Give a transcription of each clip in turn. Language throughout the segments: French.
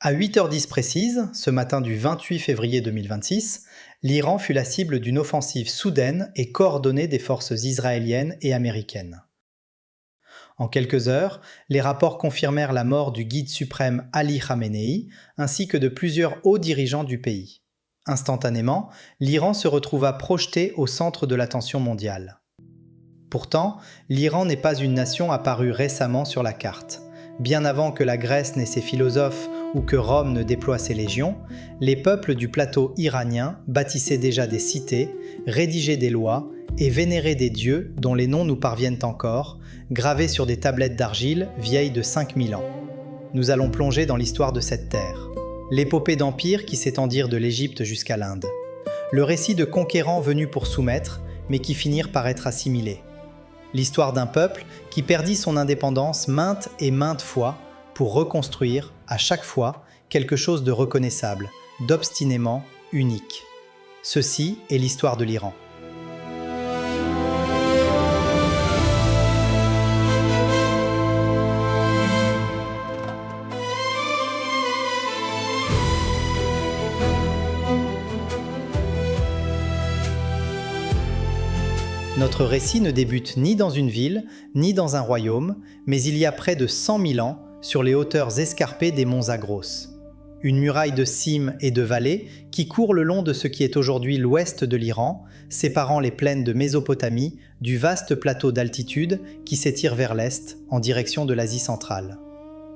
À 8h10 précise, ce matin du 28 février 2026, l'Iran fut la cible d'une offensive soudaine et coordonnée des forces israéliennes et américaines. En quelques heures, les rapports confirmèrent la mort du guide suprême Ali Khamenei, ainsi que de plusieurs hauts dirigeants du pays. Instantanément, l'Iran se retrouva projeté au centre de l'attention mondiale. Pourtant, l'Iran n'est pas une nation apparue récemment sur la carte. Bien avant que la Grèce n'ait ses philosophes ou que Rome ne déploie ses légions, les peuples du plateau iranien bâtissaient déjà des cités, rédigeaient des lois et vénéraient des dieux dont les noms nous parviennent encore, gravés sur des tablettes d'argile vieilles de 5000 ans. Nous allons plonger dans l'histoire de cette terre. L'épopée d'empires qui s'étendirent de l'Égypte jusqu'à l'Inde. Le récit de conquérants venus pour soumettre, mais qui finirent par être assimilés. L'histoire d'un peuple qui perdit son indépendance maintes et maintes fois pour reconstruire, à chaque fois, quelque chose de reconnaissable, d'obstinément unique. Ceci est l'histoire de l'Iran. Notre récit ne débute ni dans une ville, ni dans un royaume, mais il y a près de 100 000 ans, sur les hauteurs escarpées des monts Zagros. Une muraille de cimes et de vallées qui court le long de ce qui est aujourd'hui l'ouest de l'Iran, séparant les plaines de Mésopotamie du vaste plateau d'altitude qui s'étire vers l'est, en direction de l'Asie centrale.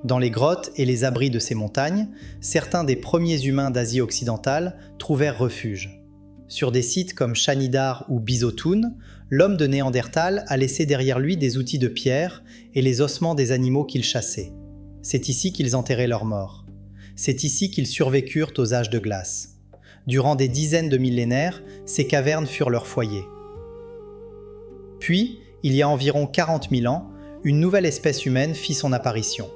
Dans les grottes et les abris de ces montagnes, certains des premiers humains d'Asie occidentale trouvèrent refuge. Sur des sites comme Shanidar ou Bizotoun, l'homme de Néandertal a laissé derrière lui des outils de pierre et les ossements des animaux qu'il chassait. C'est ici qu'ils enterraient leurs morts. C'est ici qu'ils survécurent aux âges de glace. Durant des dizaines de millénaires, ces cavernes furent leur foyer. Puis, il y a environ 40 000 ans, une nouvelle espèce humaine fit son apparition.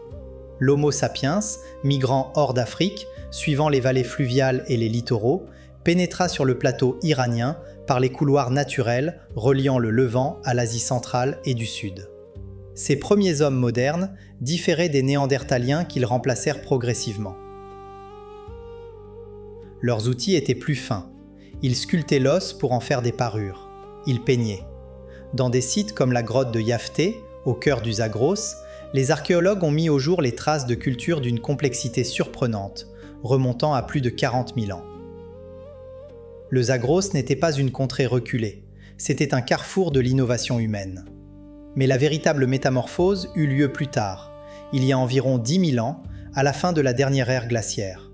L'Homo sapiens, migrant hors d'Afrique, suivant les vallées fluviales et les littoraux, pénétra sur le plateau iranien par les couloirs naturels reliant le Levant à l'Asie centrale et du Sud. Ces premiers hommes modernes différaient des Néandertaliens qu'ils remplacèrent progressivement. Leurs outils étaient plus fins. Ils sculptaient l'os pour en faire des parures. Ils peignaient. Dans des sites comme la grotte de Yafté, au cœur du Zagros, les archéologues ont mis au jour les traces de cultures d'une complexité surprenante, remontant à plus de 40 000 ans. Le Zagros n'était pas une contrée reculée, c'était un carrefour de l'innovation humaine. Mais la véritable métamorphose eut lieu plus tard, il y a environ 10 000 ans, à la fin de la dernière ère glaciaire.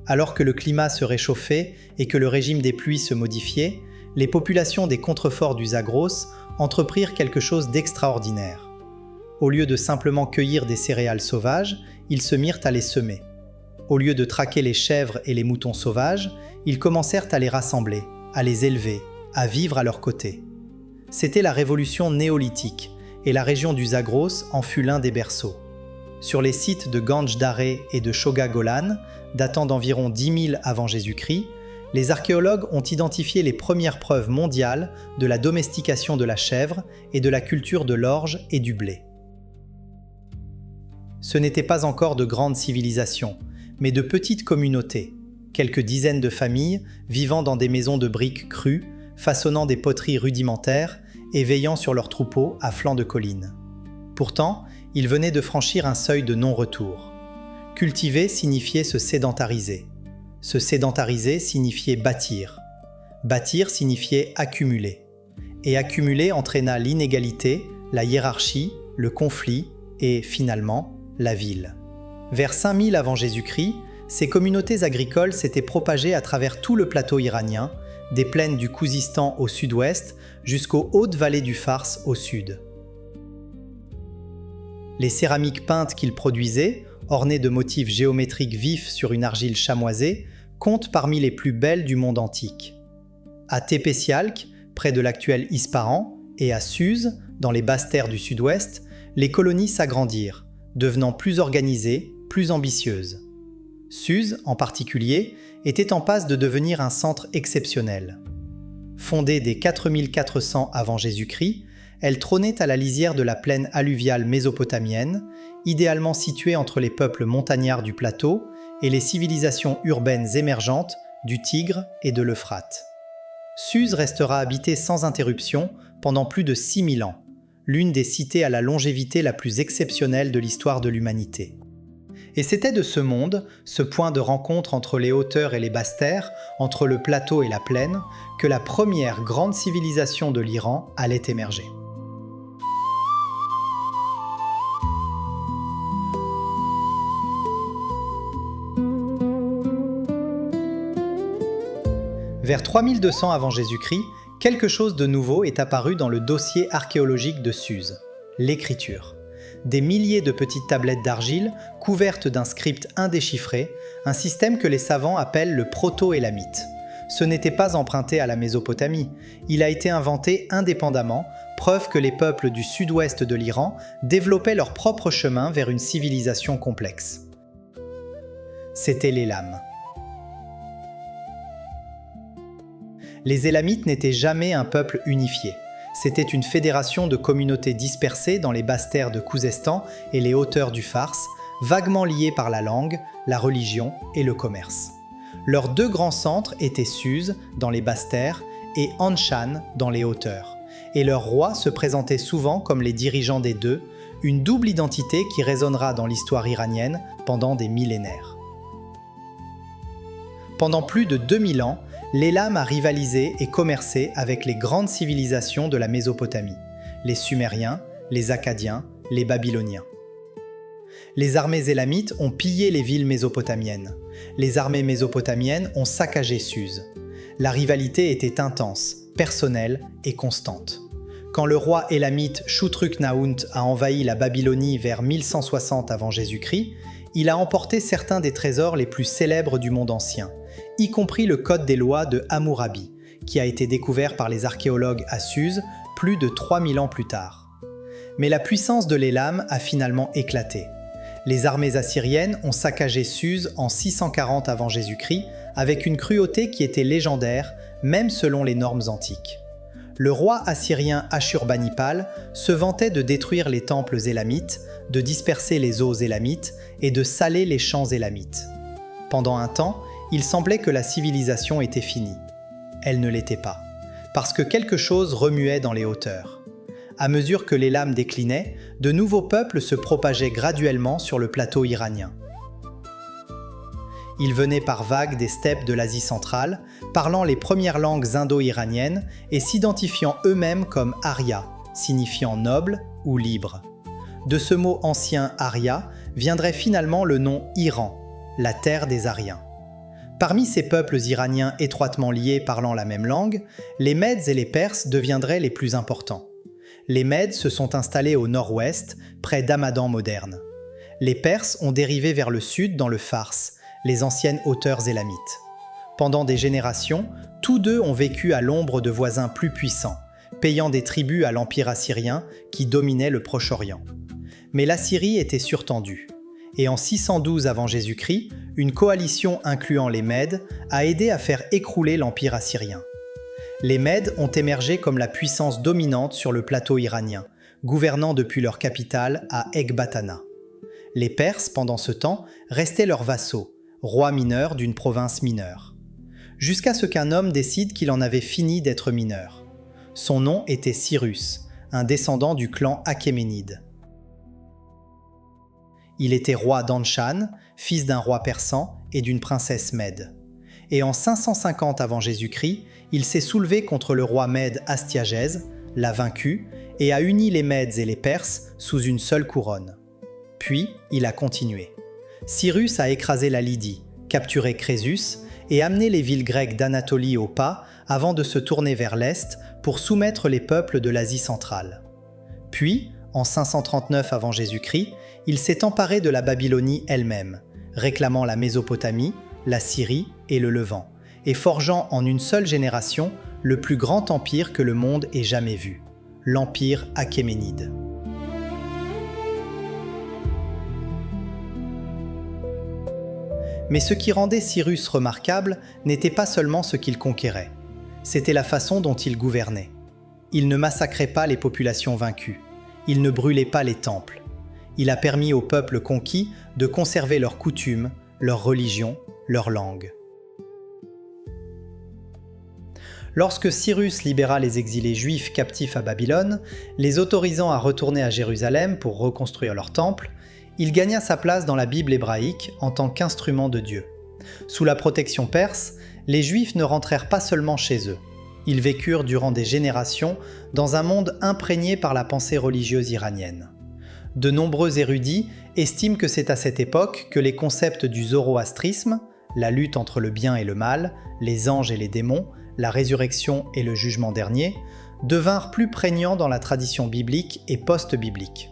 Alors que le climat se réchauffait et que le régime des pluies se modifiait, les populations des contreforts du Zagros entreprirent quelque chose d'extraordinaire. Au lieu de simplement cueillir des céréales sauvages, ils se mirent à les semer. Au lieu de traquer les chèvres et les moutons sauvages, ils commencèrent à les rassembler, à les élever, à vivre à leurs côtés. C'était la révolution néolithique, et la région du Zagros en fut l'un des berceaux. Sur les sites de Ganj Dareh et de Shoga Golan, datant d'environ 10 000 avant Jésus-Christ, les archéologues ont identifié les premières preuves mondiales de la domestication de la chèvre et de la culture de l'orge et du blé. Ce n'étaient pas encore de grandes civilisations, mais de petites communautés, quelques dizaines de familles vivant dans des maisons de briques crues, façonnant des poteries rudimentaires et veillant sur leurs troupeaux à flanc de collines. Pourtant, ils venaient de franchir un seuil de non-retour. Cultiver signifiait se sédentariser. Se sédentariser signifiait bâtir. Bâtir signifiait accumuler. Et accumuler entraîna l'inégalité, la hiérarchie, le conflit et, finalement, la ville. Vers 5000 avant Jésus-Christ, ces communautés agricoles s'étaient propagées à travers tout le plateau iranien, des plaines du Khouzistan au sud-ouest jusqu'aux hautes vallées du Fars au sud. Les céramiques peintes qu'ils produisaient, ornées de motifs géométriques vifs sur une argile chamoisée, comptent parmi les plus belles du monde antique. À Tepesialk, près de l'actuel Ispahan, et à Suse, dans les basses terres du sud-ouest, les colonies s'agrandirent, devenant plus organisées, plus ambitieuses. Suse, en particulier, était en passe de devenir un centre exceptionnel. Fondée dès 4400 avant Jésus-Christ, elle trônait à la lisière de la plaine alluviale mésopotamienne, idéalement située entre les peuples montagnards du plateau et les civilisations urbaines émergentes du Tigre et de l'Euphrate. Suse restera habitée sans interruption pendant plus de 6000 ans, l'une des cités à la longévité la plus exceptionnelle de l'histoire de l'humanité. Et c'était de ce monde, ce point de rencontre entre les hauteurs et les basses terres, entre le plateau et la plaine, que la première grande civilisation de l'Iran allait émerger. Vers 3200 avant Jésus-Christ, quelque chose de nouveau est apparu dans le dossier archéologique de Suse, l'écriture. Des milliers de petites tablettes d'argile couvertes d'un script indéchiffré, un système que les savants appellent le proto-élamite. Ce n'était pas emprunté à la Mésopotamie, il a été inventé indépendamment, preuve que les peuples du sud-ouest de l'Iran développaient leur propre chemin vers une civilisation complexe. C'étaient les Élams. Les Élamites n'étaient jamais un peuple unifié. C'était une fédération de communautés dispersées dans les basses terres de Khouzestan et les hauteurs du Fars, vaguement liées par la langue, la religion et le commerce. Leurs deux grands centres étaient Suse, dans les basses terres, et Anshan, dans les hauteurs. Et leurs rois se présentaient souvent comme les dirigeants des deux, une double identité qui résonnera dans l'histoire iranienne pendant des millénaires. Pendant plus de 2000 ans, l'Élam a rivalisé et commercé avec les grandes civilisations de la Mésopotamie, les Sumériens, les Akkadiens, les Babyloniens. Les armées élamites ont pillé les villes mésopotamiennes. Les armées mésopotamiennes ont saccagé Suse. La rivalité était intense, personnelle et constante. Quand le roi élamite Shutruk-Naunt a envahi la Babylonie vers 1160 avant Jésus-Christ, il a emporté certains des trésors les plus célèbres du monde ancien, y compris le Code des lois de Hammurabi, qui a été découvert par les archéologues à Suse plus de 3000 ans plus tard. Mais la puissance de l'Élam a finalement éclaté. Les armées assyriennes ont saccagé Suse en 640 avant Jésus-Christ avec une cruauté qui était légendaire, même selon les normes antiques. Le roi assyrien Ashurbanipal se vantait de détruire les temples élamites, de disperser les eaux élamites et de saler les champs élamites. Pendant un temps, il semblait que la civilisation était finie. Elle ne l'était pas, parce que quelque chose remuait dans les hauteurs. À mesure que l'Élam déclinait, de nouveaux peuples se propageaient graduellement sur le plateau iranien. Ils venaient par vagues des steppes de l'Asie centrale, parlant les premières langues indo-iraniennes et s'identifiant eux-mêmes comme Arya, signifiant noble ou libre. De ce mot ancien Arya viendrait finalement le nom Iran, la terre des Aryens. Parmi ces peuples iraniens étroitement liés parlant la même langue, les Mèdes et les Perses deviendraient les plus importants. Les Mèdes se sont installés au nord-ouest, près d'Hamadan moderne. Les Perses ont dérivé vers le sud dans le Fars, les anciennes hauteurs élamites. Pendant des générations, tous deux ont vécu à l'ombre de voisins plus puissants, payant des tributs à l'Empire assyrien qui dominait le Proche-Orient. Mais l'Assyrie était surtendue. Et en 612 avant Jésus-Christ, une coalition incluant les Mèdes a aidé à faire écrouler l'Empire assyrien. Les Mèdes ont émergé comme la puissance dominante sur le plateau iranien, gouvernant depuis leur capitale à Ecbatana. Les Perses, pendant ce temps, restaient leurs vassaux, rois mineurs d'une province mineure. Jusqu'à ce qu'un homme décide qu'il en avait fini d'être mineur. Son nom était Cyrus, un descendant du clan achéménide. Il était roi d'Anshan, fils d'un roi persan et d'une princesse mède. Et en 550 avant Jésus-Christ, il s'est soulevé contre le roi mède Astiagès, l'a vaincu et a uni les Mèdes et les Perses sous une seule couronne. Puis, il a continué. Cyrus a écrasé la Lydie, capturé Crésus et amené les villes grecques d'Anatolie au pas avant de se tourner vers l'Est pour soumettre les peuples de l'Asie centrale. Puis, en 539 avant Jésus-Christ, il s'est emparé de la Babylonie elle-même, réclamant la Mésopotamie, la Syrie et le Levant, et forgeant en une seule génération le plus grand empire que le monde ait jamais vu, l'Empire achéménide. Mais ce qui rendait Cyrus remarquable n'était pas seulement ce qu'il conquérait, c'était la façon dont il gouvernait. Il ne massacrait pas les populations vaincues, il ne brûlait pas les temples. Il a permis aux peuples conquis de conserver leurs coutumes, leur religion, leur langue. Lorsque Cyrus libéra les exilés juifs captifs à Babylone, les autorisant à retourner à Jérusalem pour reconstruire leur temple, il gagna sa place dans la Bible hébraïque en tant qu'instrument de Dieu. Sous la protection perse, les Juifs ne rentrèrent pas seulement chez eux. Ils vécurent durant des générations dans un monde imprégné par la pensée religieuse iranienne. De nombreux érudits estiment que c'est à cette époque que les concepts du zoroastrisme, la lutte entre le bien et le mal, les anges et les démons, la résurrection et le jugement dernier, devinrent plus prégnants dans la tradition biblique et post-biblique.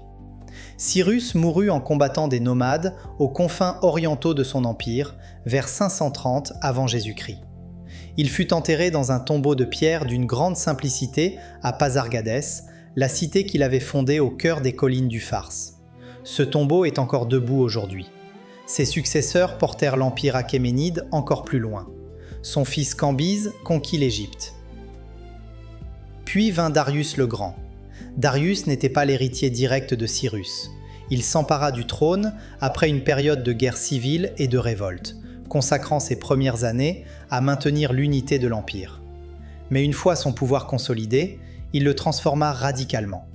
Cyrus mourut en combattant des nomades aux confins orientaux de son empire, vers 530 avant Jésus-Christ. Il fut enterré dans un tombeau de pierre d'une grande simplicité à Pasargades, la cité qu'il avait fondée au cœur des collines du Fars. Ce tombeau est encore debout aujourd'hui. Ses successeurs portèrent l'empire achéménide encore plus loin. Son fils Cambyse conquit l'Égypte. Puis vint Darius le Grand. Darius n'était pas l'héritier direct de Cyrus. Il s'empara du trône après une période de guerre civile et de révolte, consacrant ses premières années à maintenir l'unité de l'empire. Mais une fois son pouvoir consolidé, il le transforma radicalement.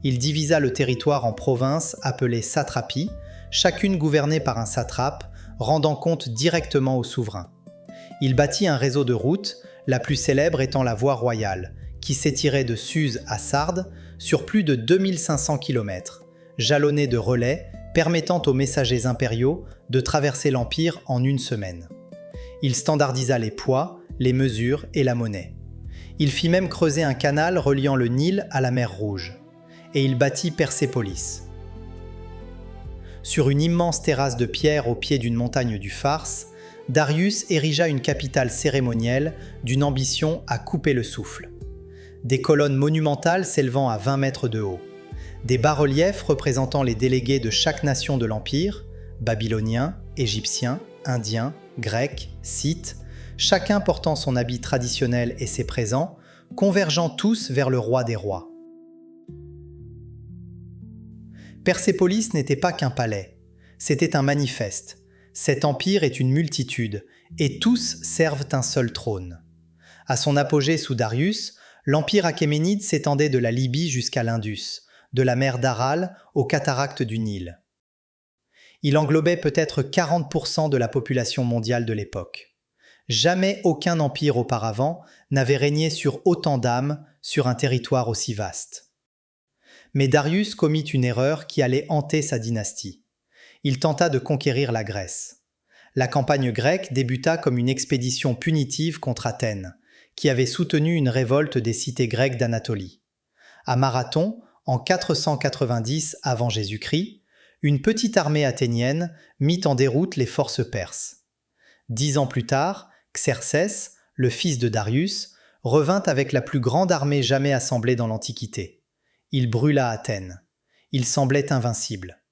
Il divisa le territoire en provinces appelées satrapies, chacune gouvernée par un satrape, rendant compte directement au souverain. Il bâtit un réseau de routes, la plus célèbre étant la voie royale, qui s'étirait de Suse à Sardes sur plus de 2500 km, jalonnée de relais permettant aux messagers impériaux de traverser l'empire en une semaine. Il standardisa les poids, les mesures et la monnaie. Il fit même creuser un canal reliant le Nil à la mer Rouge. Et il bâtit Persépolis. Sur une immense terrasse de pierre au pied d'une montagne du Fars, Darius érigea une capitale cérémonielle d'une ambition à couper le souffle. Des colonnes monumentales s'élevant à 20 mètres de haut. Des bas-reliefs représentant les délégués de chaque nation de l'Empire, babyloniens, égyptiens, indiens, grecs, scythes, chacun portant son habit traditionnel et ses présents, convergeant tous vers le roi des rois. Persépolis n'était pas qu'un palais, c'était un manifeste. Cet empire est une multitude, et tous servent un seul trône. À son apogée sous Darius, l'empire achéménide s'étendait de la Libye jusqu'à l'Indus, de la mer d'Aral aux cataractes du Nil. Il englobait peut-être 40% de la population mondiale de l'époque. Jamais aucun empire auparavant n'avait régné sur autant d'âmes sur un territoire aussi vaste. Mais Darius commit une erreur qui allait hanter sa dynastie. Il tenta de conquérir la Grèce. La campagne grecque débuta comme une expédition punitive contre Athènes, qui avait soutenu une révolte des cités grecques d'Anatolie. À Marathon, en 490 avant Jésus-Christ, une petite armée athénienne mit en déroute les forces perses. 10 ans plus tard, Xerxès, le fils de Darius, revint avec la plus grande armée jamais assemblée dans l'Antiquité. Il brûla Athènes. Il semblait invincible.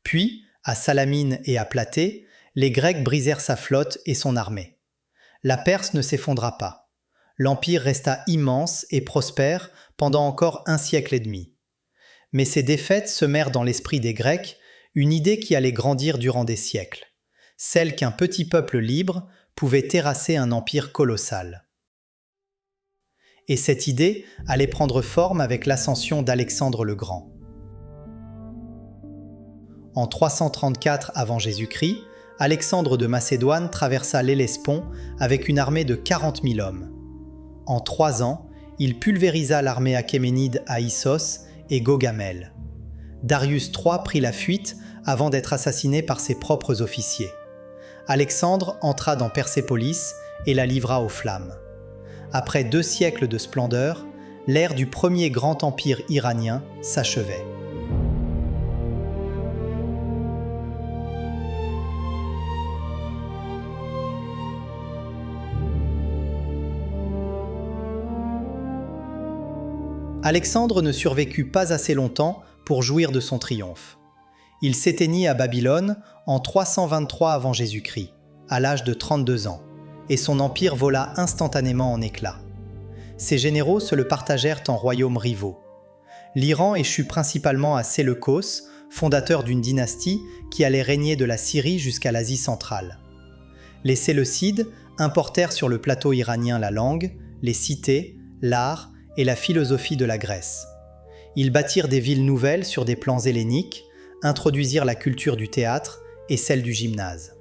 Puis, à Salamine et à Platée, les Grecs brisèrent sa flotte et son armée. La Perse ne s'effondra pas. L'empire resta immense et prospère pendant encore un siècle et demi. Mais ces défaites semèrent dans l'esprit des Grecs une idée qui allait grandir durant des siècles, celle qu'un petit peuple libre pouvait terrasser un empire colossal. Et cette idée allait prendre forme avec l'ascension d'Alexandre le Grand. En 334 avant Jésus-Christ, Alexandre de Macédoine traversa l'Hellespont avec une armée de 40 000 hommes. En 3 ans, il pulvérisa l'armée achéménide à Issos et Gaugamel. Darius III prit la fuite avant d'être assassiné par ses propres officiers. Alexandre entra dans Persépolis et la livra aux flammes. Après 2 siècles de splendeur, l'ère du premier grand empire iranien s'achevait. Alexandre ne survécut pas assez longtemps pour jouir de son triomphe. Il s'éteignit à Babylone en 323 avant Jésus-Christ, à l'âge de 32 ans, et son empire vola instantanément en éclats. Ses généraux se le partagèrent en royaumes rivaux. L'Iran échut principalement à Séleucos, fondateur d'une dynastie qui allait régner de la Syrie jusqu'à l'Asie centrale. Les Séleucides importèrent sur le plateau iranien la langue, les cités, l'art et la philosophie de la Grèce. Ils bâtirent des villes nouvelles sur des plans helléniques, introduisirent la culture du théâtre et celle du gymnase.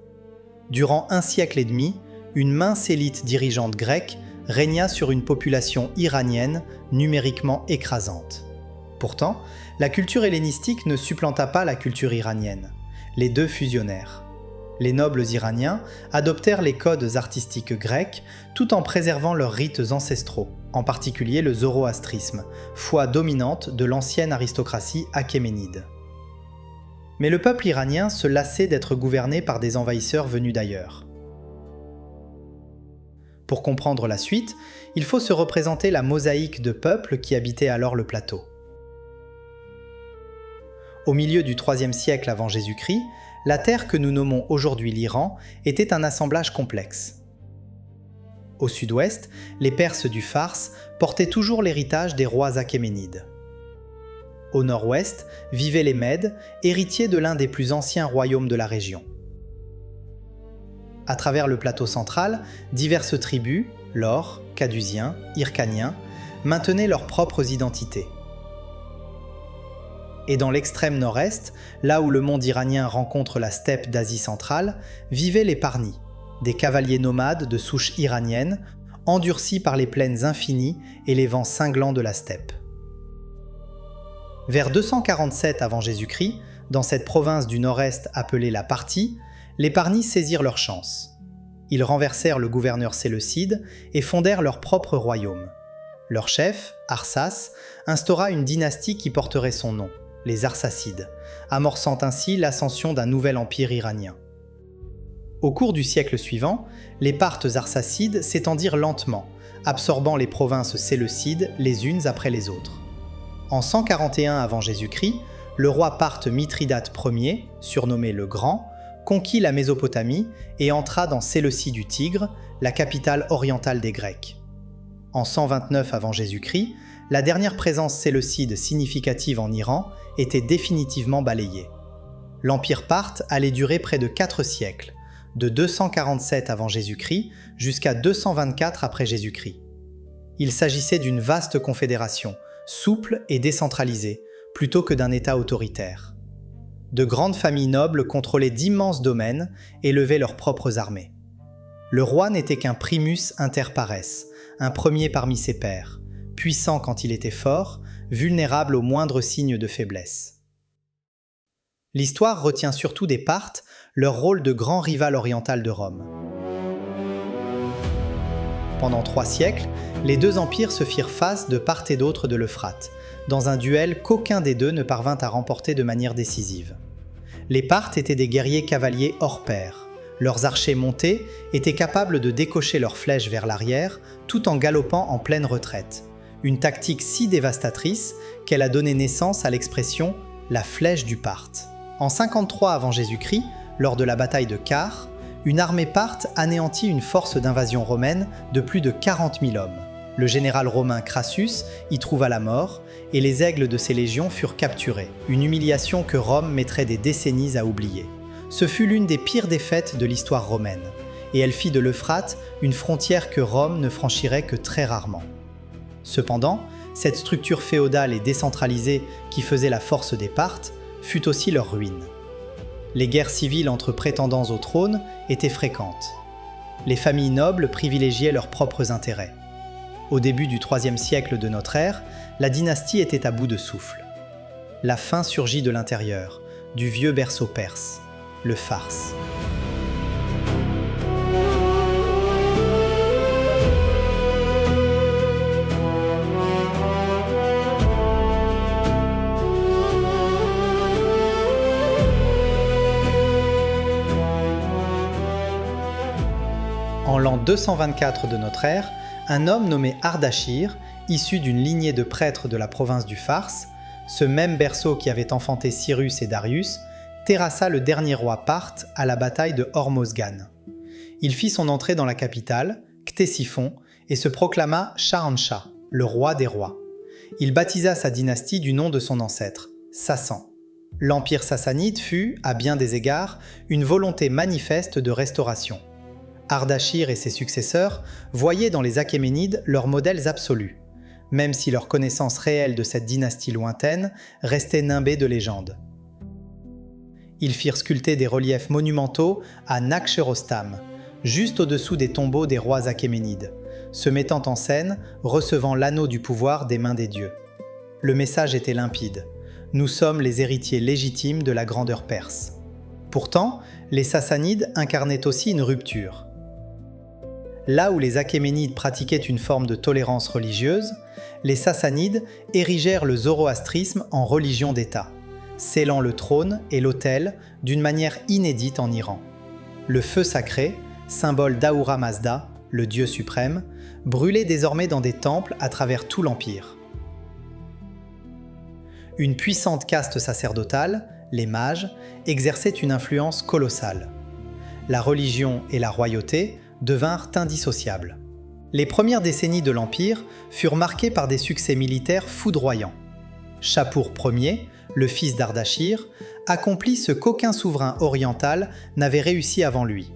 Durant un siècle et demi, une mince élite dirigeante grecque régna sur une population iranienne numériquement écrasante. Pourtant, la culture hellénistique ne supplanta pas la culture iranienne. Les deux fusionnèrent. Les nobles iraniens adoptèrent les codes artistiques grecs tout en préservant leurs rites ancestraux, en particulier le zoroastrisme, foi dominante de l'ancienne aristocratie achéménide. Mais le peuple iranien se lassait d'être gouverné par des envahisseurs venus d'ailleurs. Pour comprendre la suite, il faut se représenter la mosaïque de peuples qui habitaient alors le plateau. Au milieu du IIIe siècle avant Jésus-Christ, la terre que nous nommons aujourd'hui l'Iran était un assemblage complexe. Au sud-ouest, les Perses du Fars portaient toujours l'héritage des rois achéménides. Au nord-ouest vivaient les Mèdes, héritiers de l'un des plus anciens royaumes de la région. À travers le plateau central, diverses tribus, Laures, Cadusiens, Hyrcaniens, maintenaient leurs propres identités. Et dans l'extrême nord-est, là où le monde iranien rencontre la steppe d'Asie centrale, vivaient les Parnis, des cavaliers nomades de souche iranienne, endurcis par les plaines infinies et les vents cinglants de la steppe. Vers 247 avant Jésus-Christ, dans cette province du nord-est appelée la Parthie, les Parnis saisirent leur chance. Ils renversèrent le gouverneur séleucide et fondèrent leur propre royaume. Leur chef, Arsas, instaura une dynastie qui porterait son nom, les Arsacides, amorçant ainsi l'ascension d'un nouvel empire iranien. Au cours du siècle suivant, les Parthes arsacides s'étendirent lentement, absorbant les provinces séleucides les unes après les autres. En 141 avant Jésus-Christ, le roi parthe Mithridate Ier, surnommé le Grand, conquit la Mésopotamie et entra dans Séleucie du Tigre, la capitale orientale des Grecs. En 129 avant Jésus-Christ, la dernière présence séleucide significative en Iran était définitivement balayée. L'empire parthe allait durer près de 4 siècles, de 247 avant Jésus-Christ jusqu'à 224 après Jésus-Christ. Il s'agissait d'une vaste confédération, souple et décentralisée, plutôt que d'un État autoritaire. De grandes familles nobles contrôlaient d'immenses domaines et levaient leurs propres armées. Le roi n'était qu'un primus inter pares, un premier parmi ses pairs, puissant quand il était fort, vulnérable au moindre signe de faiblesse. L'histoire retient surtout des Parthes leur rôle de grand rival oriental de Rome. Pendant 3 siècles, les deux empires se firent face de part et d'autre de l'Euphrate, dans un duel qu'aucun des deux ne parvint à remporter de manière décisive. Les Parthes étaient des guerriers cavaliers hors pair. Leurs archers montés étaient capables de décocher leurs flèches vers l'arrière tout en galopant en pleine retraite. Une tactique si dévastatrice qu'elle a donné naissance à l'expression « la flèche du Parthe ». En 53 avant Jésus-Christ, lors de la bataille de Car, une armée parthe anéantit une force d'invasion romaine de plus de 40 000 hommes. Le général romain Crassus y trouva la mort et les aigles de ses légions furent capturés, une humiliation que Rome mettrait des décennies à oublier. Ce fut l'une des pires défaites de l'histoire romaine, et elle fit de l'Euphrate une frontière que Rome ne franchirait que très rarement. Cependant, cette structure féodale et décentralisée qui faisait la force des Parthes fut aussi leur ruine. Les guerres civiles entre prétendants au trône étaient fréquentes. Les familles nobles privilégiaient leurs propres intérêts. Au début du IIIe siècle de notre ère, la dynastie était à bout de souffle. La faim surgit de l'intérieur, du vieux berceau perse, le Fars. En l'an 224 de notre ère, un homme nommé Ardashir, issu d'une lignée de prêtres de la province du Fars, ce même berceau qui avait enfanté Cyrus et Darius, terrassa le dernier roi parthe à la bataille de Hormozgan. Il fit son entrée dans la capitale, Ctésiphon, et se proclama Shahanshah, le roi des rois. Il baptisa sa dynastie du nom de son ancêtre, Sasan. L'Empire sassanide fut, à bien des égards, une volonté manifeste de restauration. Ardachir et ses successeurs voyaient dans les Achéménides leurs modèles absolus, même si leur connaissance réelle de cette dynastie lointaine restait nimbée de légendes. Ils firent sculpter des reliefs monumentaux à Nakhcherostam, juste au-dessous des tombeaux des rois achéménides, se mettant en scène, recevant l'anneau du pouvoir des mains des dieux. Le message était limpide. Nous sommes les héritiers légitimes de la grandeur perse. Pourtant, les Sassanides incarnaient aussi une rupture. Là où les Achéménides pratiquaient une forme de tolérance religieuse, les Sassanides érigèrent le zoroastrisme en religion d'État, scellant le trône et l'autel d'une manière inédite en Iran. Le feu sacré, symbole d'Ahura Mazda, le dieu suprême, brûlait désormais dans des temples à travers tout l'Empire. Une puissante caste sacerdotale, les mages, exerçait une influence colossale. La religion et la royauté devinrent indissociables. Les premières décennies de l'Empire furent marquées par des succès militaires foudroyants. Shapur Ier, le fils d'Ardachir, accomplit ce qu'aucun souverain oriental n'avait réussi avant lui,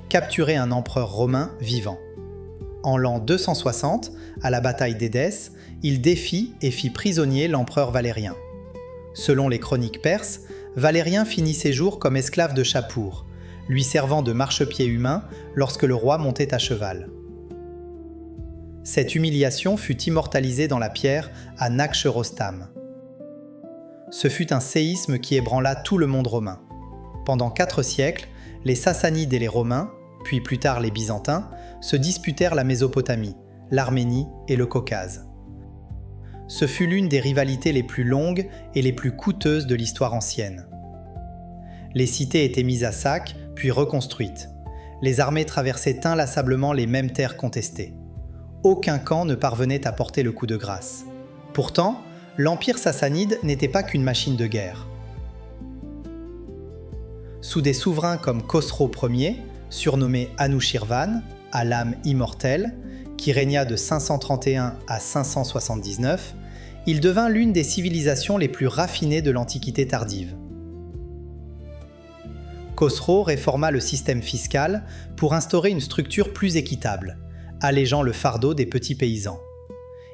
capturer un empereur romain vivant. En l'an 260, à la bataille d'Édesse, il défie et fit prisonnier l'empereur Valérien. Selon les chroniques perses, Valérien finit ses jours comme esclave de Shapur, lui servant de marchepied humain lorsque le roi montait à cheval. Cette humiliation fut immortalisée dans la pierre à Nakhcherostam. Ce fut un séisme qui ébranla tout le monde romain. Pendant 4 siècles, les Sassanides et les Romains, puis plus tard les Byzantins, se disputèrent la Mésopotamie, l'Arménie et le Caucase. Ce fut l'une des rivalités les plus longues et les plus coûteuses de l'histoire ancienne. Les cités étaient mises à sac, puis reconstruites. Les armées traversaient inlassablement les mêmes terres contestées. Aucun camp ne parvenait à porter le coup de grâce. Pourtant, l'Empire sassanide n'était pas qu'une machine de guerre. Sous des souverains comme Khosrow Ier, surnommé Anushirvan, à l'âme immortelle, qui régna de 531 à 579, il devint l'une des civilisations les plus raffinées de l'Antiquité tardive. Khosrow réforma le système fiscal pour instaurer une structure plus équitable, allégeant le fardeau des petits paysans.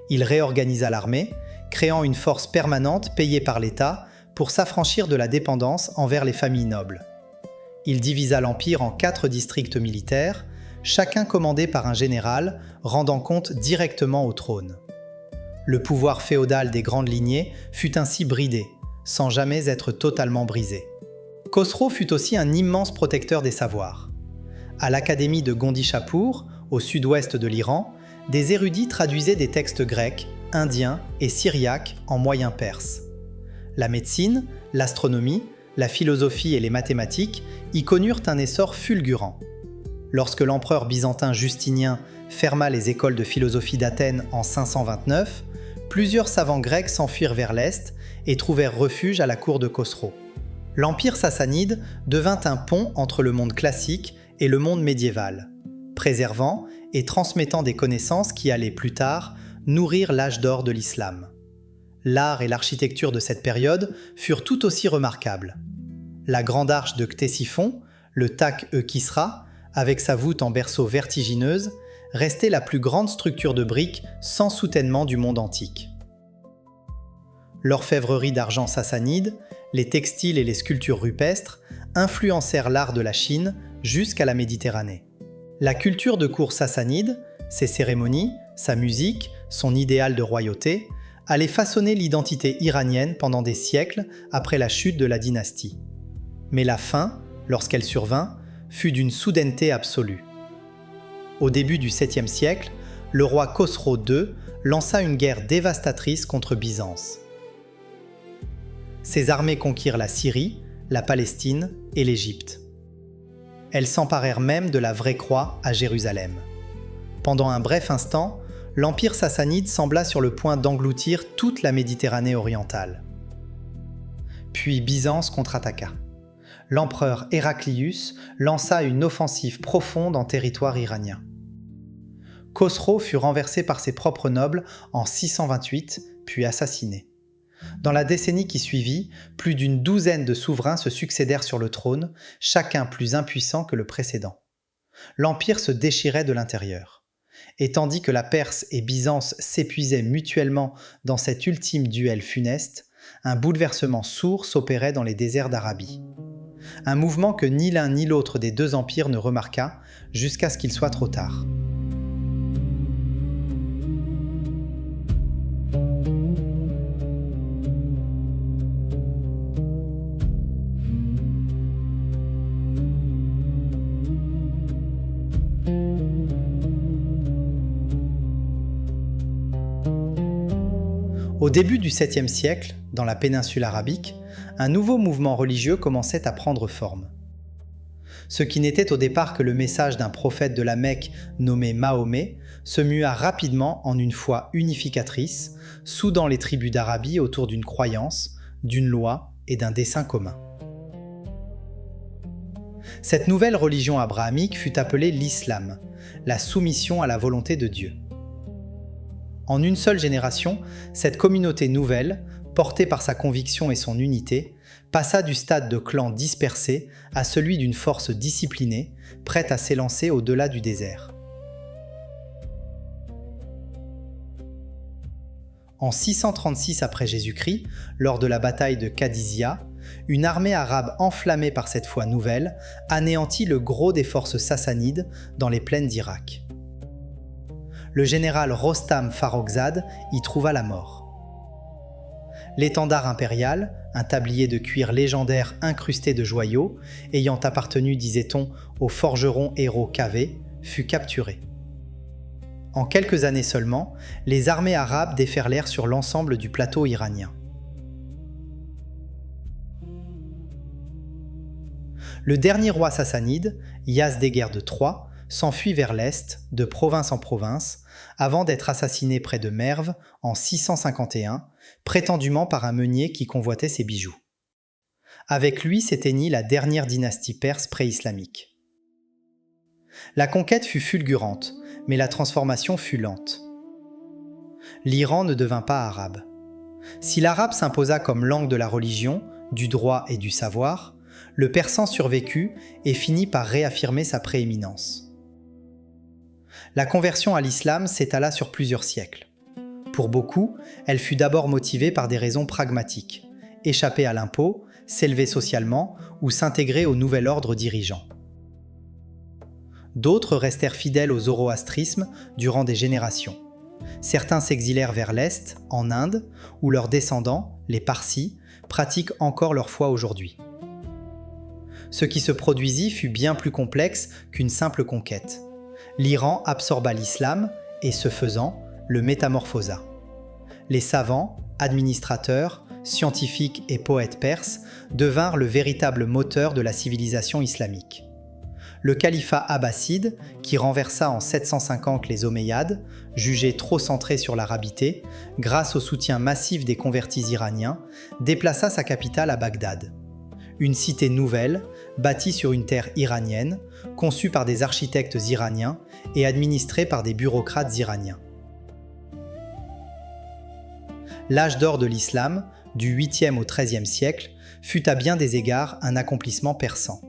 Il réorganisa l'armée, créant une force permanente payée par l'État pour s'affranchir de la dépendance envers les familles nobles. Il divisa l'Empire en 4 districts militaires, chacun commandé par un général rendant compte directement au trône. Le pouvoir féodal des grandes lignées fut ainsi bridé, sans jamais être totalement brisé. Khosrow fut aussi un immense protecteur des savoirs. À l'académie de Gondishapur, au sud-ouest de l'Iran, des érudits traduisaient des textes grecs, indiens et syriaques en moyen perse. La médecine, l'astronomie, la philosophie et les mathématiques y connurent un essor fulgurant. Lorsque l'empereur byzantin Justinien ferma les écoles de philosophie d'Athènes en 529, plusieurs savants grecs s'enfuirent vers l'est et trouvèrent refuge à la cour de Khosrow. L'Empire sassanide devint un pont entre le monde classique et le monde médiéval, préservant et transmettant des connaissances qui allaient plus tard nourrir l'âge d'or de l'islam. L'art et l'architecture de cette période furent tout aussi remarquables. La grande arche de Ctésiphon, le Takh-e-Kisra, avec sa voûte en berceau vertigineuse, restait la plus grande structure de briques sans soutènement du monde antique. L'orfèvrerie d'argent sassanide, les textiles et les sculptures rupestres influencèrent l'art de la Chine jusqu'à la Méditerranée. La culture de cour sassanide, ses cérémonies, sa musique, son idéal de royauté, allait façonner l'identité iranienne pendant des siècles après la chute de la dynastie. Mais la fin, lorsqu'elle survint, fut d'une soudaineté absolue. Au début du 7e siècle, le roi Khosrow II lança une guerre dévastatrice contre Byzance. Ses armées conquirent la Syrie, la Palestine et l'Égypte. Elles s'emparèrent même de la vraie croix à Jérusalem. Pendant un bref instant, l'Empire sassanide sembla sur le point d'engloutir toute la Méditerranée orientale. Puis Byzance contre-attaqua. L'empereur Héraclius lança une offensive profonde en territoire iranien. Khosrow fut renversé par ses propres nobles en 628, puis assassiné. Dans la décennie qui suivit, plus d'une douzaine de souverains se succédèrent sur le trône, chacun plus impuissant que le précédent. L'empire se déchirait de l'intérieur. Et tandis que la Perse et Byzance s'épuisaient mutuellement dans cet ultime duel funeste, un bouleversement sourd s'opérait dans les déserts d'Arabie. Un mouvement que ni l'un ni l'autre des deux empires ne remarqua jusqu'à ce qu'il soit trop tard. Au début du 7e siècle, dans la péninsule arabique, un nouveau mouvement religieux commençait à prendre forme. Ce qui n'était au départ que le message d'un prophète de la Mecque nommé Mahomet se mua rapidement en une foi unificatrice, soudant les tribus d'Arabie autour d'une croyance, d'une loi et d'un dessein commun. Cette nouvelle religion abrahamique fut appelée l'islam, la soumission à la volonté de Dieu. En une seule génération, cette communauté nouvelle, portée par sa conviction et son unité, passa du stade de clan dispersé à celui d'une force disciplinée, prête à s'élancer au-delà du désert. En 636 après Jésus-Christ, lors de la bataille de Qadisiyah, une armée arabe enflammée par cette foi nouvelle anéantit le gros des forces sassanides dans les plaines d'Irak. Le général Rostam Farrokhzad y trouva la mort. L'étendard impérial, un tablier de cuir légendaire incrusté de joyaux, ayant appartenu, disait-on, au forgeron héros Kaveh, fut capturé. En quelques années seulement, les armées arabes déferlèrent sur l'ensemble du plateau iranien. Le dernier roi sassanide, Yazdégerd III, s'enfuit vers l'est, de province en province, avant d'être assassiné près de Merv en 651, prétendument par un meunier qui convoitait ses bijoux. Avec lui s'éteignit la dernière dynastie perse pré-islamique. La conquête fut fulgurante, mais la transformation fut lente. L'Iran ne devint pas arabe. Si l'arabe s'imposa comme langue de la religion, du droit et du savoir, le persan survécut et finit par réaffirmer sa prééminence. La conversion à l'islam s'étala sur plusieurs siècles. Pour beaucoup, elle fut d'abord motivée par des raisons pragmatiques, échapper à l'impôt, s'élever socialement ou s'intégrer au nouvel ordre dirigeant. D'autres restèrent fidèles au zoroastrisme durant des générations. Certains s'exilèrent vers l'Est, en Inde, où leurs descendants, les Parsis, pratiquent encore leur foi aujourd'hui. Ce qui se produisit fut bien plus complexe qu'une simple conquête. L'Iran absorba l'islam et, ce faisant, le métamorphosa. Les savants, administrateurs, scientifiques et poètes perses devinrent le véritable moteur de la civilisation islamique. Le califat abbasside, qui renversa en 750 les Omeyyades, jugés trop centrés sur l'arabité, grâce au soutien massif des convertis iraniens, déplaça sa capitale à Bagdad. Une cité nouvelle, bâtie sur une terre iranienne, conçue par des architectes iraniens et administrée par des bureaucrates iraniens. L'âge d'or de l'islam, du 8e au 13e siècle, fut à bien des égards un accomplissement persan.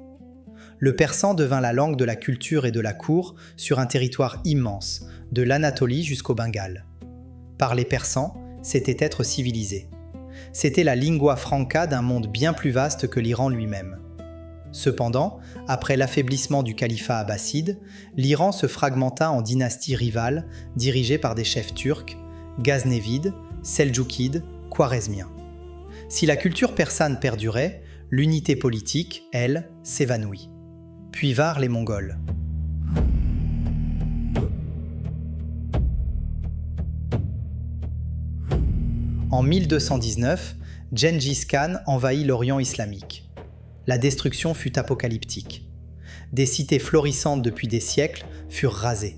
Le persan devint la langue de la culture et de la cour sur un territoire immense, de l'Anatolie jusqu'au Bengale. Parler persan, c'était être civilisé. C'était la lingua franca d'un monde bien plus vaste que l'Iran lui-même. Cependant, après l'affaiblissement du califat abbasside, l'Iran se fragmenta en dynasties rivales dirigées par des chefs turcs, Ghaznévides, Seldjoukides, Khwarezmiens. Si la culture persane perdurait, l'unité politique, elle, s'évanouit. Puis vinrent les Mongols. En 1219, Gengis Khan envahit l'Orient islamique. La destruction fut apocalyptique. Des cités florissantes depuis des siècles furent rasées.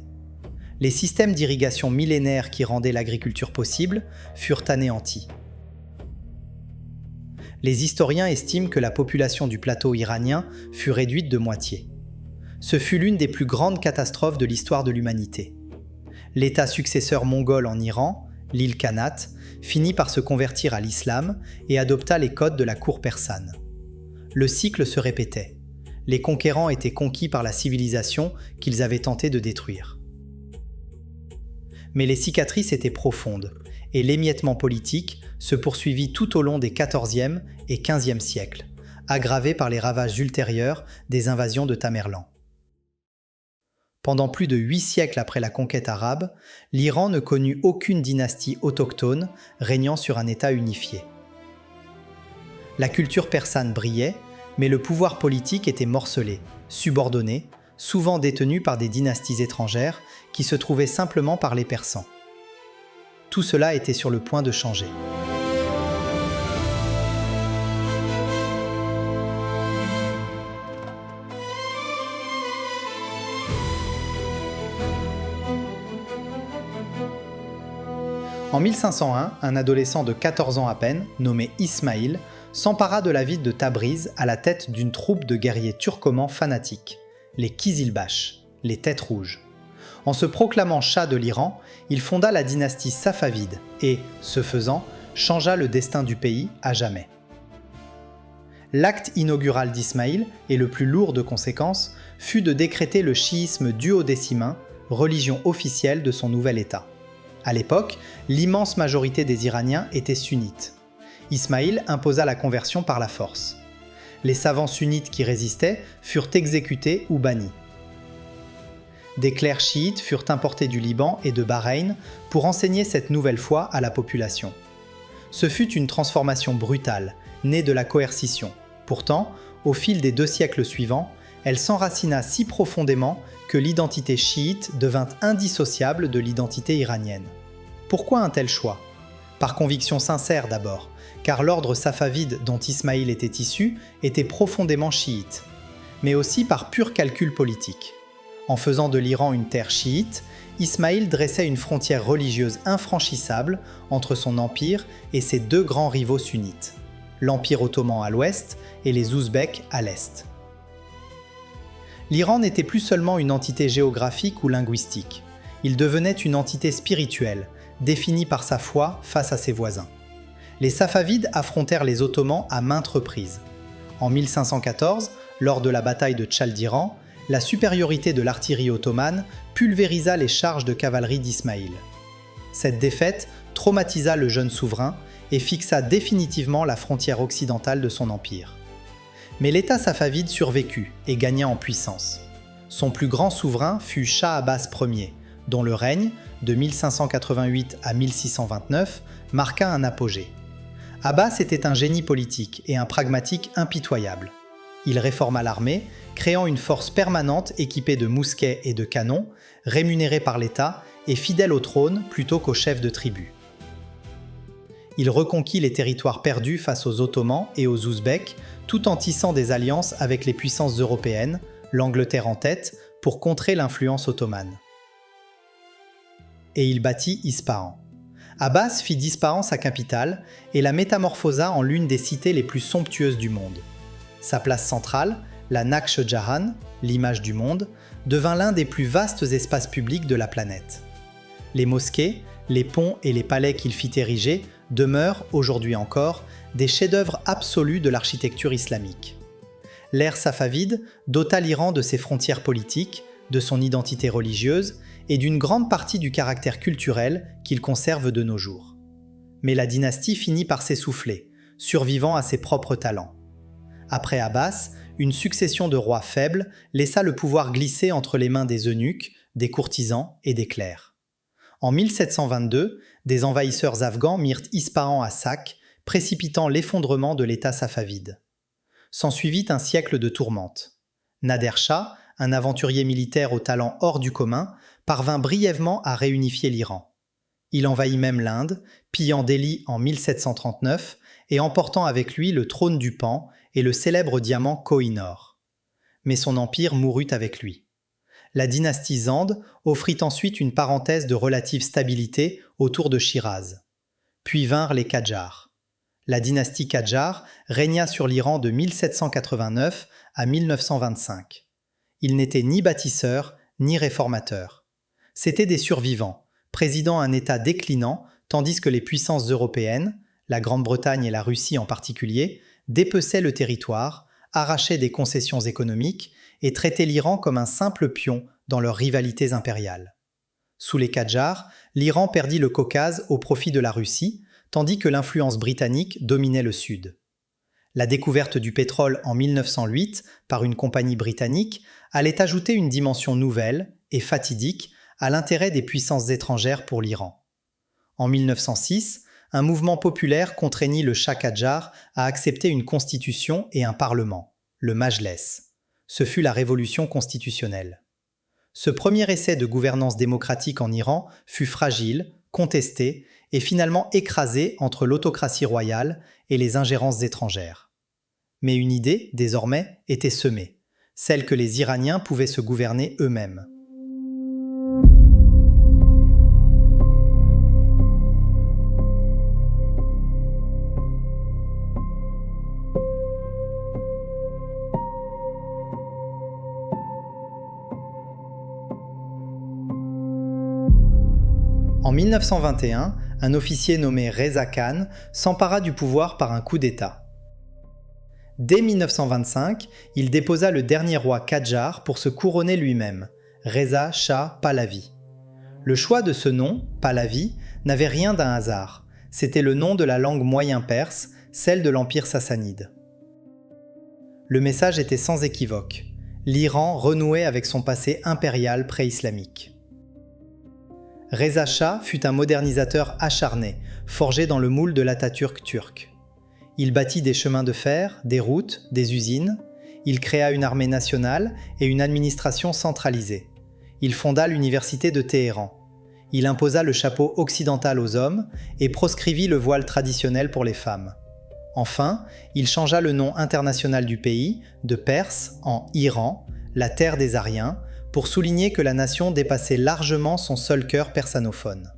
Les systèmes d'irrigation millénaires qui rendaient l'agriculture possible furent anéantis. Les historiens estiment que la population du plateau iranien fut réduite de moitié. Ce fut l'une des plus grandes catastrophes de l'histoire de l'humanité. L'état successeur mongol en Iran, l'Ilkhanate, finit par se convertir à l'islam et adopta les codes de la cour persane. Le cycle se répétait. Les conquérants étaient conquis par la civilisation qu'ils avaient tenté de détruire. Mais les cicatrices étaient profondes, et l'émiettement politique se poursuivit tout au long des XIVe et XVe siècles, aggravé par les ravages ultérieurs des invasions de Tamerlan. Pendant plus de 8 siècles après la conquête arabe, l'Iran ne connut aucune dynastie autochtone régnant sur un État unifié. La culture persane brillait, mais le pouvoir politique était morcelé, subordonné, souvent détenu par des dynasties étrangères qui se trouvaient simplement par les Persans. Tout cela était sur le point de changer. En 1501, un adolescent de 14 ans à peine, nommé Ismaïl, s'empara de la ville de Tabriz à la tête d'une troupe de guerriers turcomans fanatiques, les Kizilbash, les Têtes Rouges. En se proclamant Shah de l'Iran, il fonda la dynastie safavide et, ce faisant, changea le destin du pays à jamais. L'acte inaugural d'Ismaïl, et le plus lourd de conséquences, fut de décréter le chiisme duodécimain, religion officielle de son nouvel État. À l'époque, l'immense majorité des Iraniens étaient sunnites. Ismaïl imposa la conversion par la force. Les savants sunnites qui résistaient furent exécutés ou bannis. Des clercs chiites furent importés du Liban et de Bahreïn pour enseigner cette nouvelle foi à la population. Ce fut une transformation brutale, née de la coercition. Pourtant, au fil des 2 siècles suivants, elle s'enracina si profondément que l'identité chiite devint indissociable de l'identité iranienne. Pourquoi un tel choix ? Par conviction sincère d'abord, car l'ordre safavide dont Ismaïl était issu était profondément chiite, mais aussi par pur calcul politique. En faisant de l'Iran une terre chiite, Ismaïl dressait une frontière religieuse infranchissable entre son empire et ses 2 grands rivaux sunnites, l'Empire ottoman à l'ouest et les Ouzbeks à l'est. L'Iran n'était plus seulement une entité géographique ou linguistique, il devenait une entité spirituelle, définie par sa foi face à ses voisins. Les Safavides affrontèrent les Ottomans à maintes reprises. En 1514, lors de la bataille de Tchaldiran, la supériorité de l'artillerie ottomane pulvérisa les charges de cavalerie d'Ismaïl. Cette défaite traumatisa le jeune souverain et fixa définitivement la frontière occidentale de son empire. Mais l'État safavide survécut et gagna en puissance. Son plus grand souverain fut Shah Abbas Ier, dont le règne, de 1588 à 1629, marqua un apogée. Abbas était un génie politique et un pragmatique impitoyable. Il réforma l'armée, créant une force permanente équipée de mousquets et de canons, rémunérée par l'État et fidèle au trône plutôt qu'au chef de tribu. Il reconquit les territoires perdus face aux Ottomans et aux Ouzbeks, tout en tissant des alliances avec les puissances européennes, l'Angleterre en tête, pour contrer l'influence ottomane. Et il bâtit Ispahan. Abbas fit d'Ispahan sa capitale et la métamorphosa en l'une des cités les plus somptueuses du monde. Sa place centrale, la Naqsh Jahan, l'image du monde, devint l'un des plus vastes espaces publics de la planète. Les mosquées, les ponts et les palais qu'il fit ériger demeurent, aujourd'hui encore, des chefs-d'œuvre absolus de l'architecture islamique. L'ère safavide dota l'Iran de ses frontières politiques, de son identité religieuse et d'une grande partie du caractère culturel qu'il conserve de nos jours. Mais la dynastie finit par s'essouffler, survivant à ses propres talents. Après Abbas, une succession de rois faibles laissa le pouvoir glisser entre les mains des eunuques, des courtisans et des clercs. En 1722, des envahisseurs afghans mirent Ispahan à sac, précipitant l'effondrement de l'État safavide. S'ensuivit un siècle de tourmente. Nader Shah, un aventurier militaire au talent hors du commun, parvint brièvement à réunifier l'Iran. Il envahit même l'Inde, pillant Delhi en 1739 et emportant avec lui le trône du Pan et le célèbre diamant Koh-i-Noor. Mais son empire mourut avec lui. La dynastie Zand offrit ensuite une parenthèse de relative stabilité autour de Shiraz. Puis vinrent les Qadjars. La dynastie Qadjar régna sur l'Iran de 1789 à 1925. Ils n'étaient ni bâtisseurs ni réformateurs. C'étaient des survivants, présidant un État déclinant, tandis que les puissances européennes, la Grande-Bretagne et la Russie en particulier, dépeçaient le territoire, arrachaient des concessions économiques et traitaient l'Iran comme un simple pion dans leurs rivalités impériales. Sous les Qadjars, l'Iran perdit le Caucase au profit de la Russie, tandis que l'influence britannique dominait le sud. La découverte du pétrole en 1908 par une compagnie britannique allait ajouter une dimension nouvelle et fatidique à l'intérêt des puissances étrangères pour l'Iran. En 1906, un mouvement populaire contraignit le Shah Qadjar à accepter une constitution et un parlement, le Majles. Ce fut la révolution constitutionnelle. Ce premier essai de gouvernance démocratique en Iran fut fragile, contesté et finalement écrasé entre l'autocratie royale et les ingérences étrangères. Mais une idée, désormais, était semée, celle que les Iraniens pouvaient se gouverner eux-mêmes. En 1921, un officier nommé Reza Khan s'empara du pouvoir par un coup d'État. Dès 1925, il déposa le dernier roi Qadjar pour se couronner lui-même, Reza Shah Pahlavi. Le choix de ce nom, Pahlavi, n'avait rien d'un hasard. C'était le nom de la langue moyen-perse, celle de l'Empire sassanide. Le message était sans équivoque. L'Iran renouait avec son passé impérial pré-islamique. Reza Shah fut un modernisateur acharné, forgé dans le moule de l'Atatürk turc. Il bâtit des chemins de fer, des routes, des usines. Il créa une armée nationale et une administration centralisée. Il fonda l'université de Téhéran. Il imposa le chapeau occidental aux hommes et proscrivit le voile traditionnel pour les femmes. Enfin, il changea le nom international du pays de Perse en Iran, la terre des Aryens, pour souligner que la nation dépassait largement son seul cœur persanophone.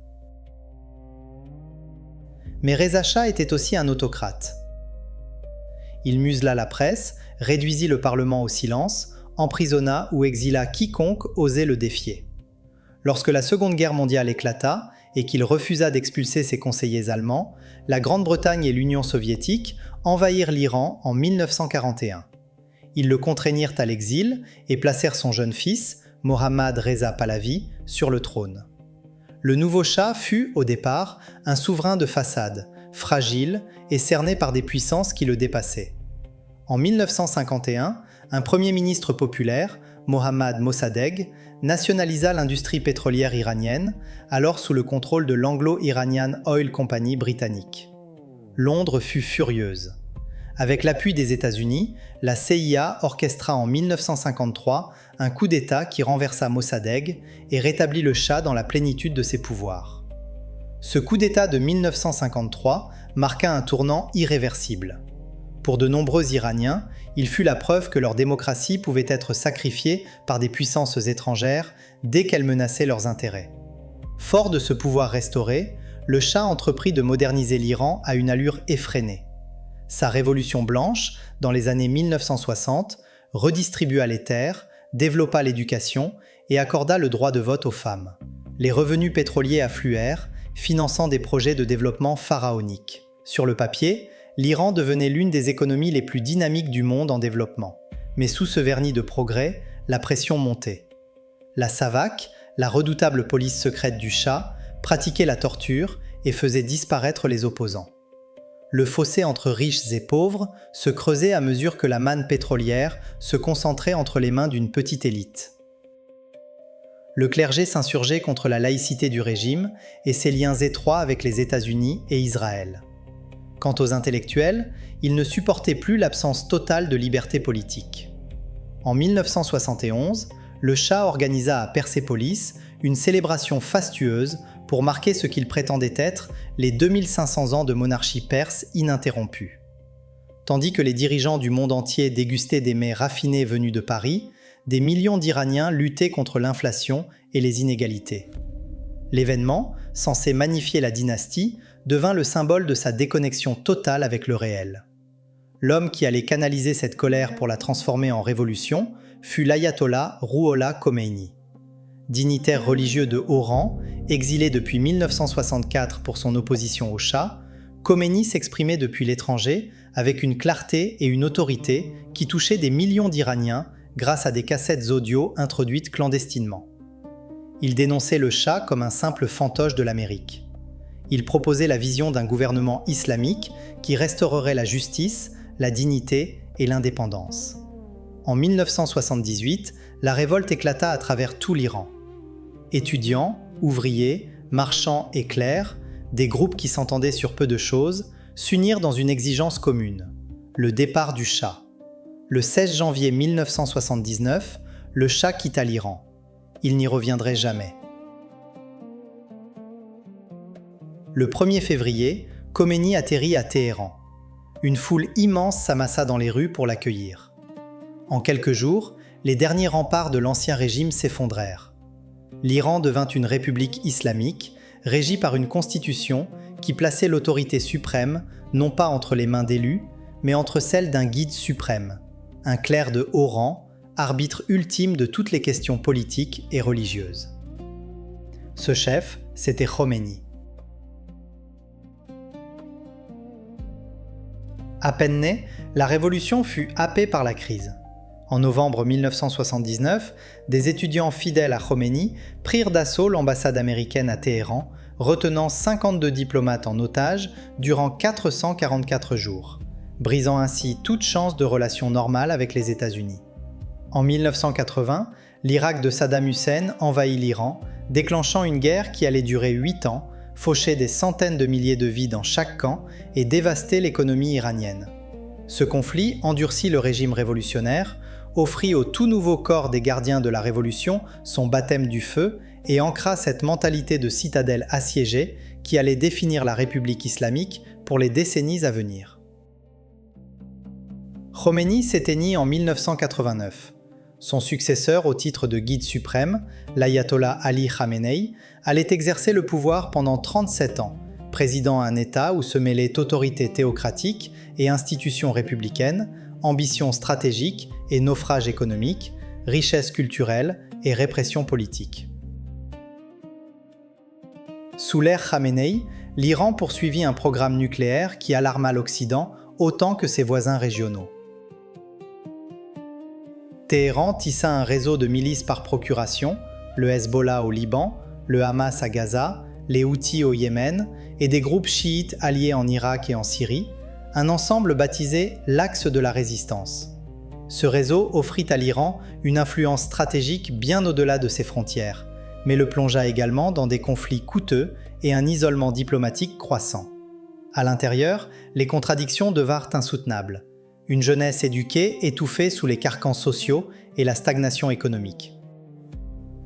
Mais Reza Shah était aussi un autocrate. Il musela la presse, réduisit le Parlement au silence, emprisonna ou exila quiconque osait le défier. Lorsque la Seconde Guerre mondiale éclata et qu'il refusa d'expulser ses conseillers allemands, la Grande-Bretagne et l'Union soviétique envahirent l'Iran en 1941. Ils le contraignirent à l'exil et placèrent son jeune fils, Mohammad Reza Pahlavi, sur le trône. Le nouveau Shah fut, au départ, un souverain de façade, fragile et cerné par des puissances qui le dépassaient. En 1951, un premier ministre populaire, Mohammad Mossadegh, nationalisa l'industrie pétrolière iranienne, alors sous le contrôle de l'Anglo-Iranian Oil Company britannique. Londres fut furieuse. Avec l'appui des États-Unis, la CIA orchestra en 1953 un coup d'État qui renversa Mossadegh et rétablit le Shah dans la plénitude de ses pouvoirs. Ce coup d'État de 1953 marqua un tournant irréversible. Pour de nombreux Iraniens, il fut la preuve que leur démocratie pouvait être sacrifiée par des puissances étrangères dès qu'elles menaçaient leurs intérêts. Fort de ce pouvoir restauré, le Shah entreprit de moderniser l'Iran à une allure effrénée. Sa révolution blanche, dans les années 1960, redistribua les terres, développa l'éducation et accorda le droit de vote aux femmes. Les revenus pétroliers affluèrent, finançant des projets de développement pharaoniques. Sur le papier, l'Iran devenait l'une des économies les plus dynamiques du monde en développement. Mais sous ce vernis de progrès, la pression montait. La SAVAK, la redoutable police secrète du Shah, pratiquait la torture et faisait disparaître les opposants. Le fossé entre riches et pauvres se creusait à mesure que la manne pétrolière se concentrait entre les mains d'une petite élite. Le clergé s'insurgeait contre la laïcité du régime et ses liens étroits avec les États-Unis et Israël. Quant aux intellectuels, ils ne supportaient plus l'absence totale de liberté politique. En 1971, le Shah organisa à Persépolis une célébration fastueuse pour marquer ce qu'il prétendait être les 2500 ans de monarchie perse ininterrompue. Tandis que les dirigeants du monde entier dégustaient des mets raffinés venus de Paris, des millions d'Iraniens luttaient contre l'inflation et les inégalités. L'événement, censé magnifier la dynastie, devint le symbole de sa déconnexion totale avec le réel. L'homme qui allait canaliser cette colère pour la transformer en révolution fut l'ayatollah Rouhollah Khomeini. Dignitaire religieux de haut rang, exilé depuis 1964 pour son opposition au Shah, Khomeini s'exprimait depuis l'étranger avec une clarté et une autorité qui touchaient des millions d'Iraniens grâce à des cassettes audio introduites clandestinement. Il dénonçait le Shah comme un simple fantoche de l'Amérique. Il proposait la vision d'un gouvernement islamique qui restaurerait la justice, la dignité et l'indépendance. En 1978, la révolte éclata à travers tout l'Iran. Étudiants, ouvriers, marchands et clercs, des groupes qui s'entendaient sur peu de choses, s'unirent dans une exigence commune, le départ du Shah. Le 16 janvier 1979, le Shah quitta l'Iran. Il n'y reviendrait jamais. Le 1er février, Khomeini atterrit à Téhéran. Une foule immense s'amassa dans les rues pour l'accueillir. En quelques jours, les derniers remparts de l'ancien régime s'effondrèrent. L'Iran devint une république islamique, régie par une constitution qui plaçait l'autorité suprême non pas entre les mains d'élus, mais entre celles d'un guide suprême, un clerc de haut rang, arbitre ultime de toutes les questions politiques et religieuses. Ce chef, c'était Khomeini. À peine née, la révolution fut happée par la crise. En novembre 1979, des étudiants fidèles à Khomeini prirent d'assaut l'ambassade américaine à Téhéran, retenant 52 diplomates en otage durant 444 jours, brisant ainsi toute chance de relations normales avec les États-Unis. En 1980, l'Irak de Saddam Hussein envahit l'Iran, déclenchant une guerre qui allait durer 8 ans, faucher des centaines de milliers de vies dans chaque camp et dévaster l'économie iranienne. Ce conflit endurcit le régime révolutionnaire, offrit au tout nouveau corps des gardiens de la Révolution son baptême du feu et ancra cette mentalité de citadelle assiégée qui allait définir la République islamique pour les décennies à venir. Khomeini s'éteignit en 1989. Son successeur au titre de guide suprême, l'ayatollah Ali Khamenei, allait exercer le pouvoir pendant 37 ans, présidant un État où se mêlaient autorité théocratique et institutions républicaines, ambitions stratégiques et naufrage économique, richesse culturelle et répression politique. Sous l'ère Khamenei, l'Iran poursuivit un programme nucléaire qui alarma l'Occident autant que ses voisins régionaux. Téhéran tissa un réseau de milices par procuration, le Hezbollah au Liban, le Hamas à Gaza, les Houthis au Yémen et des groupes chiites alliés en Irak et en Syrie, un ensemble baptisé l'Axe de la Résistance. Ce réseau offrit à l'Iran une influence stratégique bien au-delà de ses frontières, mais le plongea également dans des conflits coûteux et un isolement diplomatique croissant. À l'intérieur, les contradictions devinrent insoutenables. Une jeunesse éduquée étouffée sous les carcans sociaux et la stagnation économique.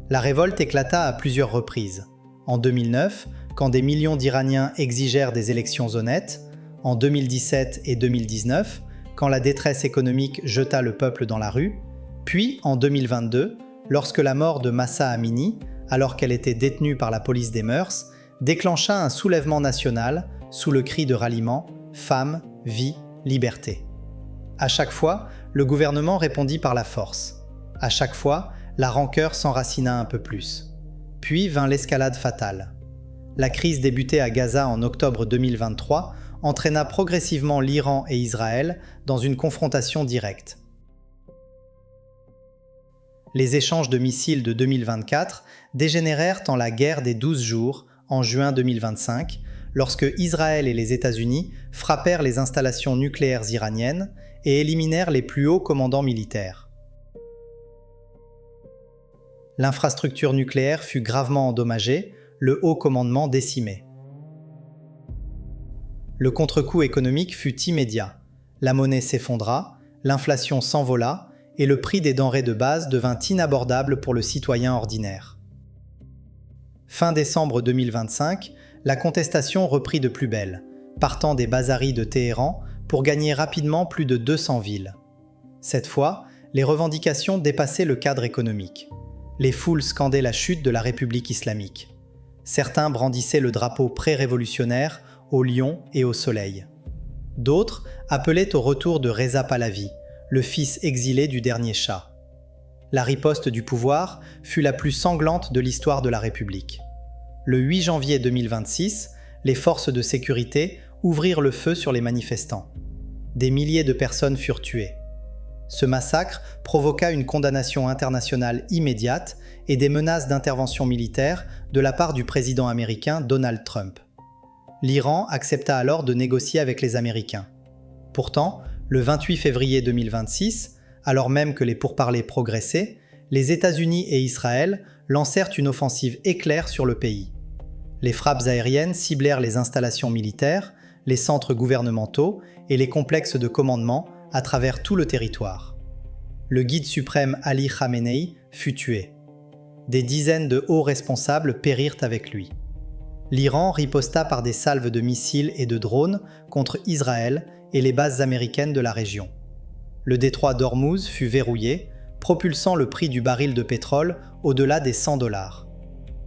La révolte éclata à plusieurs reprises. En 2009, quand des millions d'Iraniens exigèrent des élections honnêtes, en 2017 et 2019, quand la détresse économique jeta le peuple dans la rue, puis en 2022, lorsque la mort de Mahsa Amini, alors qu'elle était détenue par la police des mœurs, déclencha un soulèvement national sous le cri de ralliement « Femmes, vie, liberté ». À chaque fois, le gouvernement répondit par la force. À chaque fois, la rancœur s'enracina un peu plus. Puis vint l'escalade fatale. La crise débutée à Gaza en octobre 2023 entraîna progressivement l'Iran et Israël dans une confrontation directe. Les échanges de missiles de 2024 dégénérèrent en la guerre des 12 jours en juin 2025, lorsque Israël et les États-Unis frappèrent les installations nucléaires iraniennes et éliminèrent les plus hauts commandants militaires. L'infrastructure nucléaire fut gravement endommagée, le haut commandement décimé. Le contre-coup économique fut immédiat. La monnaie s'effondra, l'inflation s'envola et le prix des denrées de base devint inabordable pour le citoyen ordinaire. Fin décembre 2025, la contestation reprit de plus belle, partant des bazaris de Téhéran pour gagner rapidement plus de 200 villes. Cette fois, les revendications dépassaient le cadre économique. Les foules scandaient la chute de la République islamique. Certains brandissaient le drapeau pré-révolutionnaire au lion et au soleil. D'autres appelaient au retour de Reza Pahlavi, le fils exilé du dernier Shah. La riposte du pouvoir fut la plus sanglante de l'histoire de la République. Le 8 janvier 2026, les forces de sécurité ouvrirent le feu sur les manifestants. Des milliers de personnes furent tuées. Ce massacre provoqua une condamnation internationale immédiate et des menaces d'intervention militaire de la part du président américain Donald Trump. L'Iran accepta alors de négocier avec les Américains. Pourtant, le 28 février 2026, alors même que les pourparlers progressaient, les États-Unis et Israël lancèrent une offensive éclair sur le pays. Les frappes aériennes ciblèrent les installations militaires, les centres gouvernementaux et les complexes de commandement à travers tout le territoire. Le guide suprême Ali Khamenei fut tué. Des dizaines de hauts responsables périrent avec lui. L'Iran riposta par des salves de missiles et de drones contre Israël et les bases américaines de la région. Le détroit d'Ormuz fut verrouillé, propulsant le prix du baril de pétrole au-delà des $100.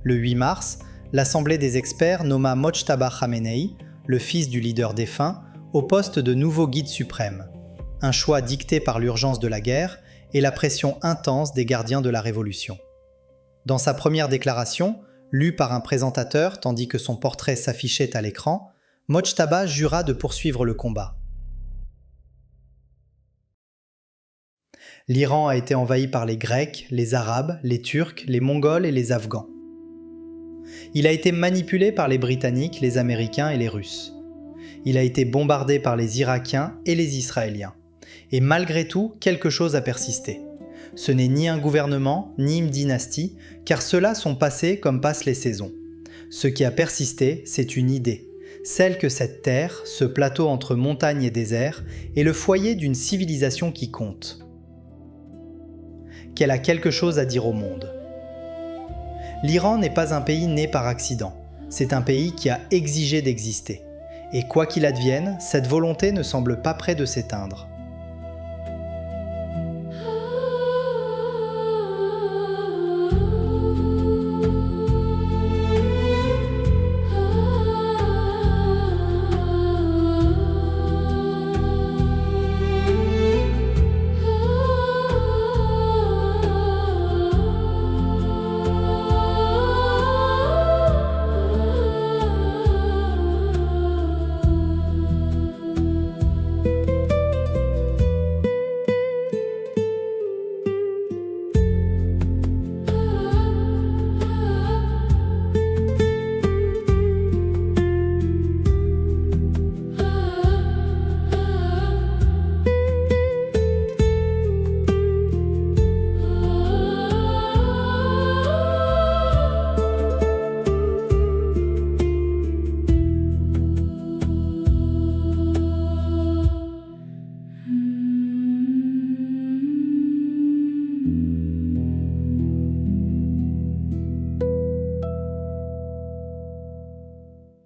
Le 8 mars, l'Assemblée des experts nomma Mojtaba Khamenei, le fils du leader défunt, au poste de nouveau guide suprême. Un choix dicté par l'urgence de la guerre et la pression intense des gardiens de la révolution. Dans sa première déclaration, lue par un présentateur tandis que son portrait s'affichait à l'écran, Mojtaba jura de poursuivre le combat. L'Iran a été envahi par les Grecs, les Arabes, les Turcs, les Mongols et les Afghans. Il a été manipulé par les Britanniques, les Américains et les Russes. Il a été bombardé par les Irakiens et les Israéliens. Et malgré tout, quelque chose a persisté. Ce n'est ni un gouvernement, ni une dynastie, car ceux-là sont passés comme passent les saisons. Ce qui a persisté, c'est une idée. Celle que cette terre, ce plateau entre montagne et désert, est le foyer d'une civilisation qui compte. Qu'elle a quelque chose à dire au monde. L'Iran n'est pas un pays né par accident. C'est un pays qui a exigé d'exister. Et quoi qu'il advienne, cette volonté ne semble pas près de s'éteindre.